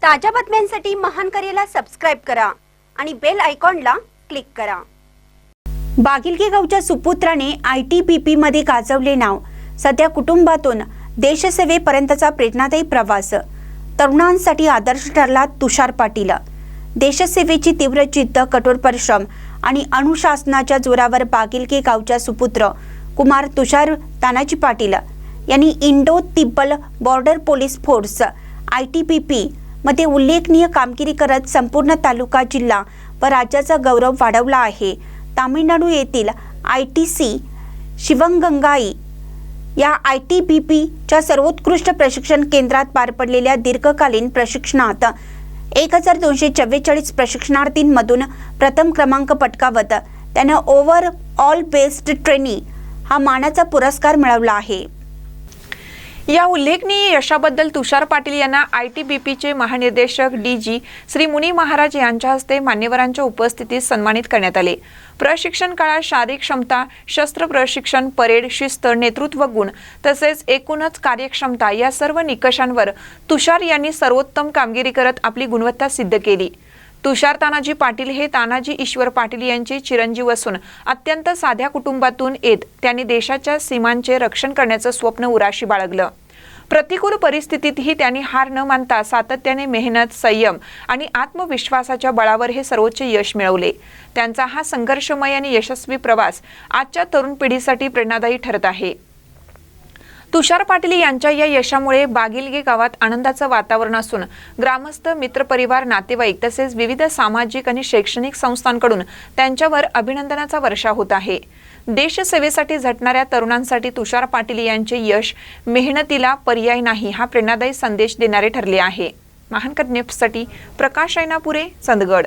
ताज्या बातम्यांसाठी महान करेला सबस्क्राइब करा आणि बेल आयकॉनला क्लिक करा। बागिलगे गावच्या सुपुत्राने ITBP मध्ये गाजवले नाव। सध्या कुटुंबातून देशसेवेपर्यंतचा प्रेरणादायी प्रवास। तरुणांसाठी आदर्श ठरला तुषार पाटील। देशसेवेची तीव्र जिद्द, कठोर परिश्रम आणि अनुशासनाच्या जोरावर बागिलगे गावच्या सुपुत्र कुमार तुषार तानाजी पाटील यांनी Indo Tibetan border police force ITBP मध्ये उल्लेखनीय कामगिरी करत संपूर्ण तालुका, जिल्हा व राज्याचा गौरव वाढवला आहे। तामिळनाडू येथील ITC शिवगंगाई या ITBP च्या सर्वोत्कृष्ट प्रशिक्षण केंद्रात पार पडलेल्या दीर्घकालीन प्रशिक्षणात 1244 प्रशिक्षणार्थींमधून प्रथम क्रमांक पटकावत त्याने ओव्हरऑल बेस्ट ट्रेनी हा मानाचा पुरस्कार मिळवला आहे। या उल्लेखनीय यशाबद्दल तुषार पाटील यांना ITBP चे महानिर्देशक DG श्री मुनी महाराज यांच्या हस्ते मान्यवरांच्या उपस्थितीत सन्मानित करण्यात आले। प्रशिक्षण काळात शारीरिक क्षमता, शस्त्र प्रशिक्षण, परेड, शिस्त, नेतृत्व गुण तसेच एकूणच कार्यक्षमता या सर्व निकषांवर तुषार यांनी सर्वोत्तम कामगिरी करत आपली गुणवत्ता सिद्ध केली। तुषार तानाजी पाटील हे तानाजी ईश्वर पाटील यांचे चिरंजीव असून अत्यंत साध्या कुटुंबातून येत त्यांनी देशाच्या सीमांचे रक्षण करण्याचं स्वप्न उराशी बाळगलं। प्रतिकूल परिस्थितीतही त्यांनी हार न मानता सातत्याने मेहनत, संयम आणि आत्मविश्वासाच्या बळावर हे सर्वोच्च यश मिळवले। त्यांचा हा संघर्षमय आणि यशस्वी प्रवास आजच्या तरुण पिढीसाठी प्रेरणादायी ठरत आहे। तुषार पाटील यांच्या या यशामुळे बागिलगे गावात आनंदाचं वातावरण असून ग्रामस्थ, मित्रपरिवार, नातेवाईक तसेच विविध सामाजिक आणि शैक्षणिक संस्थांकडून त्यांच्यावर अभिनंदनाचा वर्षाव होत आहे। देशसेवेसाठी झटणाऱ्या तरुणांसाठी तुषार पाटील यांचे यश मेहनतीला पर्याय नाही हा प्रेरणादायी संदेश देणारे ठरले आहे। महान न्यूजसाठी प्रकाश ऐनापुरे, चंदगड।